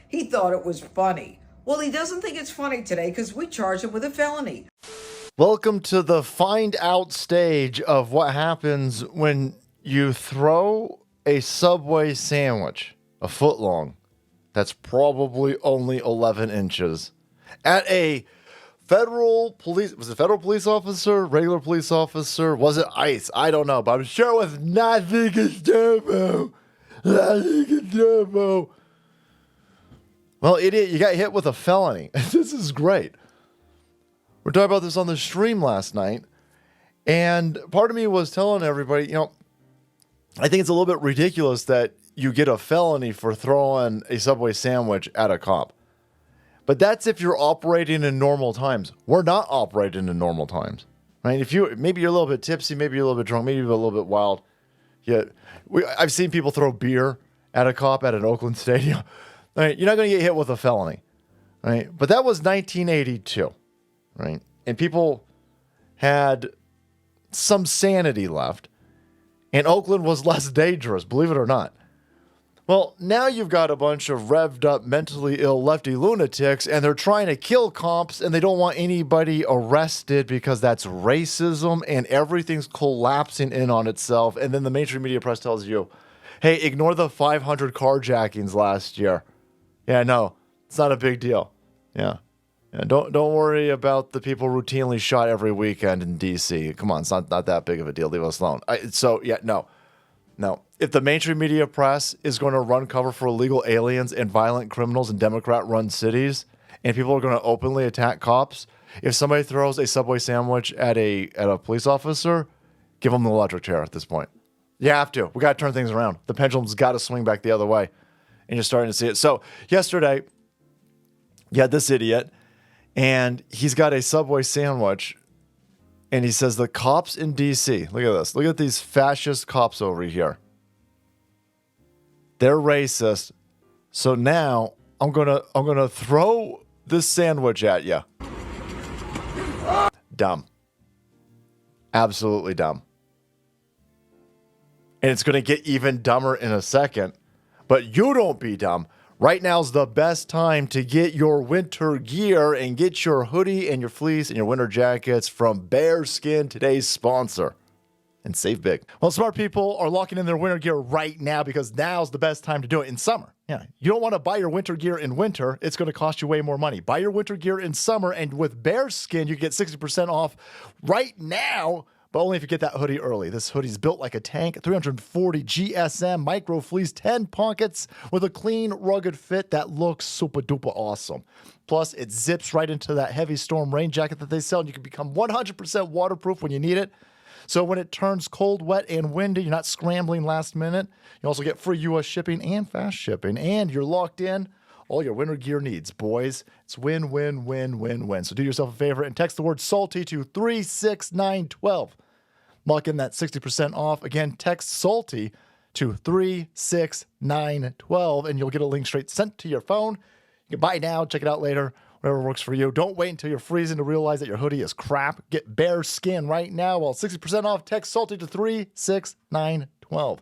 He thought it was funny. Well, he doesn't think it's funny today because we charged him with a felony. Welcome to the find out stage of what happens when you throw a Subway sandwich, a foot long, that's probably only 11 inches, at a federal police, was it federal police officer, regular police officer, was it ICE? I don't know, but I'm sure it was nothing Gestapo. Nothing Gestapo. Well, idiot, you got hit with a felony. This is great. We're talking about this on the stream last night, and part of me was telling everybody, I think it's a little bit ridiculous that you get a felony for throwing a Subway sandwich at a cop. But that's if you're operating in normal times. We're not operating in normal times, right? Maybe you're a little bit tipsy, maybe you're a little bit drunk, maybe you're a little bit wild. Yeah, I've seen people throw beer at a cop at an Oakland stadium. Right? You're not going to get hit with a felony, right? But that was 1982, right? And people had some sanity left, and Oakland was less dangerous, believe it or not. Well, now you've got a bunch of revved up, mentally ill lefty lunatics, and they're trying to kill cops, and they don't want anybody arrested because that's racism, and everything's collapsing in on itself. And then the mainstream media press tells you, hey, ignore the 500 carjackings last year. Yeah, no, it's not a big deal. Yeah. Don't worry about the people routinely shot every weekend in D.C. Come on, it's not that big of a deal. Leave us alone. No. If the mainstream media press is going to run cover for illegal aliens and violent criminals in Democrat-run cities, and people are going to openly attack cops, if somebody throws a Subway sandwich at a police officer, give them the electric chair at this point. You have to. We got to turn things around. The pendulum's got to swing back the other way, and you're starting to see it. So yesterday, you had this idiot, and he's got a Subway sandwich, and he says the cops in D.C., look at this. Look at these fascist cops over here. They're racist. So now I'm gonna throw this sandwich at you. Dumb. Absolutely dumb. And it's gonna get even dumber in a second. But you don't be dumb. Right now's the best time to get your winter gear and get your hoodie and your fleece and your winter jackets from BAERSkin, today's sponsor. And save big. Well, smart people are locking in their winter gear right now because now's the best time to do it in summer. Yeah, you don't want to buy your winter gear in winter. It's going to cost you way more money. Buy your winter gear in summer, and with BAERSkin, you get 60% off right now, but only if you get that hoodie early. This hoodie's built like a tank, 340 GSM, micro fleece, 10 pockets with a clean, rugged fit that looks super duper awesome. Plus, it zips right into that heavy storm rain jacket that they sell, and you can become 100% waterproof when you need it. So when it turns cold, wet, and windy, you're not scrambling last minute. You also get free U.S. shipping and fast shipping, and you're locked in all your winter gear needs, boys. It's win, win, win, win, win. So do yourself a favor and text the word SALTY to 36912. Lock in that 60% off. Again, text SALTY to 36912, and you'll get a link straight sent to your phone. You can buy it now, check it out later. Whatever works for you. Don't wait until you're freezing to realize that your hoodie is crap. Get BAERSkin right now. Well, 60% off. Text SALTY to 36912.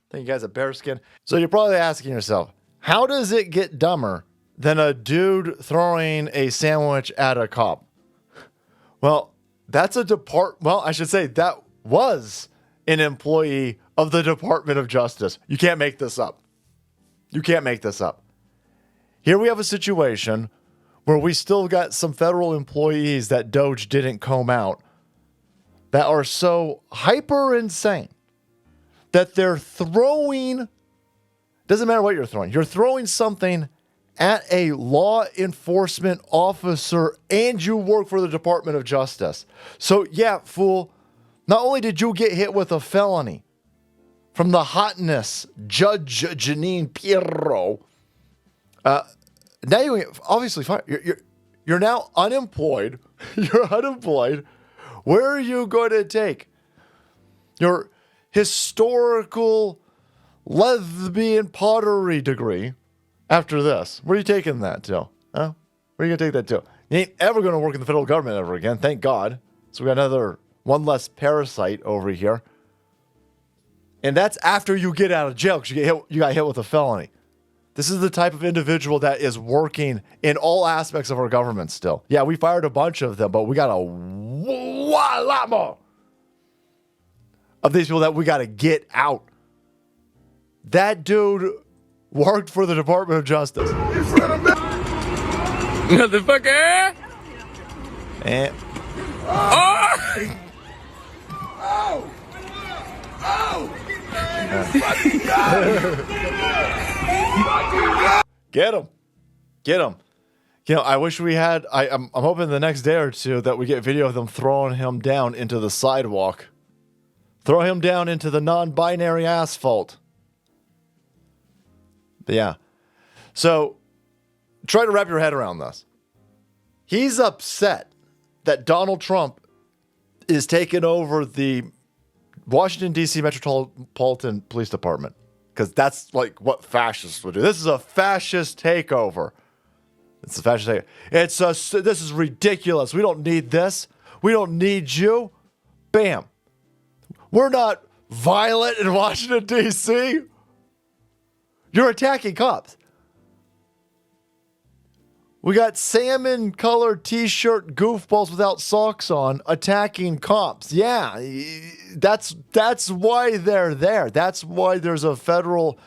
Thank you guys at BAERSkin. So you're probably asking yourself, how does it get dumber than a dude throwing a sandwich at a cop? Well, that was an employee of the Department of Justice. You can't make this up. Here we have a situation where we still got some federal employees that Doge didn't comb out that are so hyper insane that they're throwing, doesn't matter what you're throwing something at a law enforcement officer and you work for the Department of Justice. So yeah, fool, not only did you get hit with a felony from the hotness, Judge Janine Pirro, now you obviously fine. You're now unemployed. You're unemployed. Where are you going to take your historical lesbian pottery degree after this? Where are you taking that to? Huh? Where are you going to take that to? You ain't ever going to work in the federal government ever again. Thank God. So we got one less parasite over here. And that's after you get out of jail because you got hit with a felony. This is the type of individual that is working in all aspects of our government still. Yeah, we fired a bunch of them, but we got a lot more of these people that we got to get out. That dude worked for the Department of Justice. Motherfucker! And Get him. Get him. You know, I wish we had, I'm hoping the next day or two that we get video of them throwing him down into the sidewalk. Throw him down into the non-binary asphalt. But yeah. So, try to wrap your head around this. He's upset that Donald Trump is taking over the Washington, D.C. Metropolitan Police Department. Because that's like what fascists would do. This is a fascist takeover. It's a fascist takeover. This is ridiculous. We don't need this. We don't need you. Bam. We're not violent in Washington, D.C. You're attacking cops. We got salmon-colored T-shirt goofballs without socks on attacking cops. Yeah, that's why they're there. That's why there's a federal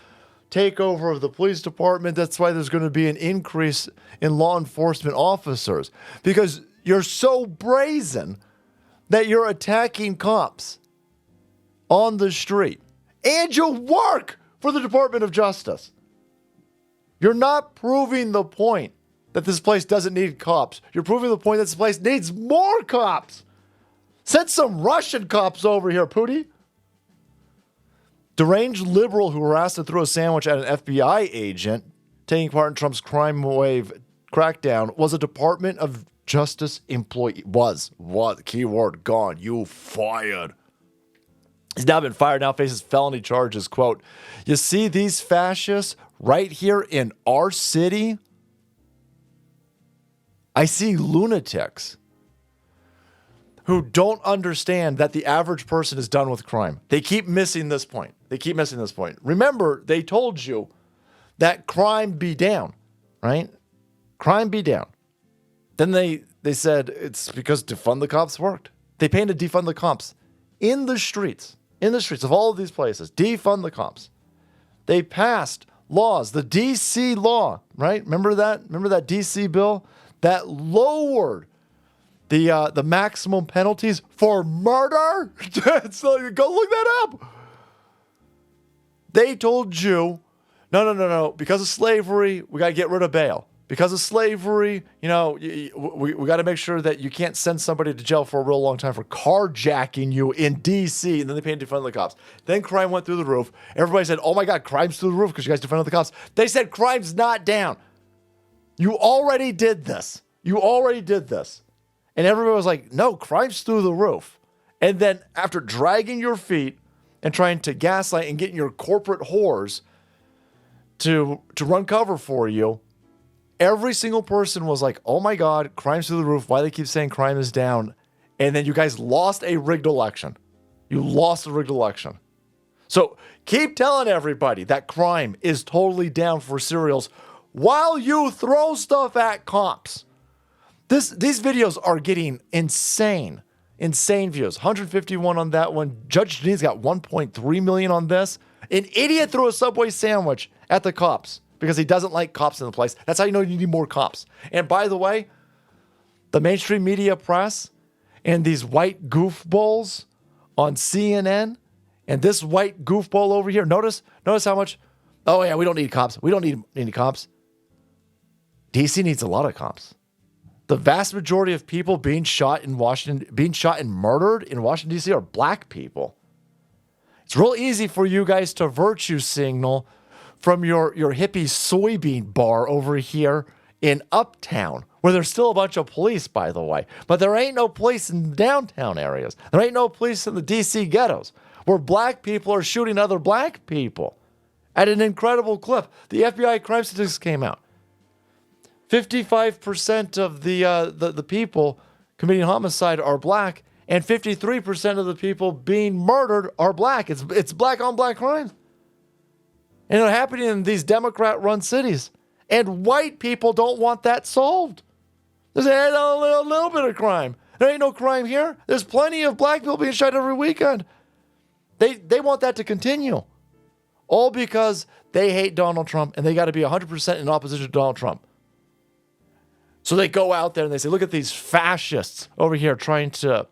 takeover of the police department. That's why there's going to be an increase in law enforcement officers. Because you're so brazen that you're attacking cops on the street. And you work for the Department of Justice. You're not proving the point that this place doesn't need cops. You're proving the point that this place needs more cops. Send some Russian cops over here, Pootie. Deranged liberal who harassed and threw a sandwich at an FBI agent taking part in Trump's crime wave crackdown was a Department of Justice employee. Was. Keyword gone. You fired. He's now been fired, now faces felony charges. Quote, you see these fascists right here in our city? I see lunatics who don't understand that the average person is done with crime. They keep missing this point. Remember, they told you that crime be down, right? Crime be down. Then they said it's because defund the cops worked. They painted defund the cops in the streets of all of these places. Defund the cops. They passed laws, the DC law, right? Remember that DC bill that lowered the maximum penalties for murder? So go look that up. They told you, no. Because of slavery, we got to get rid of bail. Because of slavery, we got to make sure that you can't send somebody to jail for a real long time for carjacking you in D.C. And then they paid to defund the cops. Then crime went through the roof. Everybody said, oh my God, crime's through the roof because you guys defunded the cops. They said crime's not down. You already did this. And everybody was like, no, crime's through the roof. And then after dragging your feet and trying to gaslight and getting your corporate whores to run cover for you, every single person was like, oh my God, crime's through the roof. Why they keep saying crime is down? And then you guys lost a rigged election. So keep telling everybody that crime is totally down for cereals while you throw stuff at cops. These videos are getting insane views. 151 on that one. Judge Janine's got 1.3 million on this. An idiot threw a Subway sandwich at the cops because he doesn't like cops in the place. That's how you know you need more cops. And by the way, the mainstream media press and these white goofballs on CNN and this white goofball over here, notice how much, oh yeah, we don't need cops. We don't need any cops. DC needs a lot of cops. The vast majority of people being shot and murdered in Washington, D.C. are black people. It's real easy for you guys to virtue signal from your hippie soybean bar over here in Uptown, where there's still a bunch of police, by the way. But there ain't no police in downtown areas. There ain't no police in the D.C. ghettos, where black people are shooting other black people at an incredible clip. The FBI crime statistics came out. 55% of the people committing homicide are black, and 53% of the people being murdered are black. It's black on black crime. And it's happening in these Democrat-run cities. And white people don't want that solved. There's a little bit of crime. There ain't no crime here. There's plenty of black people being shot every weekend. They want that to continue. All because they hate Donald Trump and they got to be 100% in opposition to Donald Trump. So they go out there and they say, look at these fascists over here trying to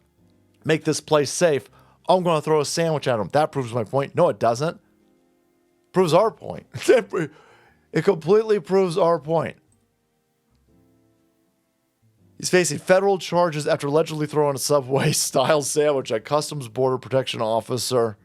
make this place safe. I'm going to throw a sandwich at them. That proves my point. No, it doesn't. Proves our point. It completely proves our point. He's facing federal charges after allegedly throwing a Subway-style sandwich at Customs Border Protection officer.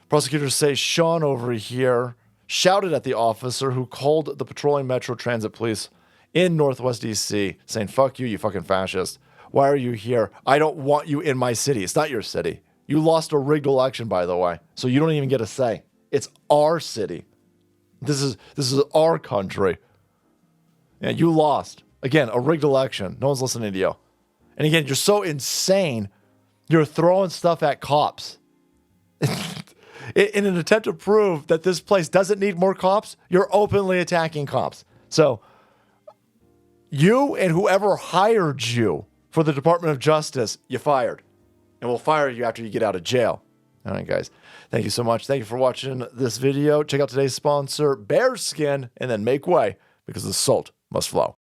Prosecutors say Sean over here shouted at the officer who called the patrolling Metro Transit Police in Northwest D.C., saying, fuck you, you fucking fascist. Why are you here? I don't want you in my city. It's not your city. You lost a rigged election, by the way, so you don't even get a say. It's our city. This is our country. And you lost. Again, a rigged election. No one's listening to you. And again, you're so insane, you're throwing stuff at cops. In an attempt to prove that this place doesn't need more cops, you're openly attacking cops. So, you and whoever hired you for the Department of Justice, you fired. And we'll fire you after you get out of jail. All right, guys. Thank you so much. Thank you for watching this video. Check out today's sponsor, BAERSkin, and then make way, because the salt must flow.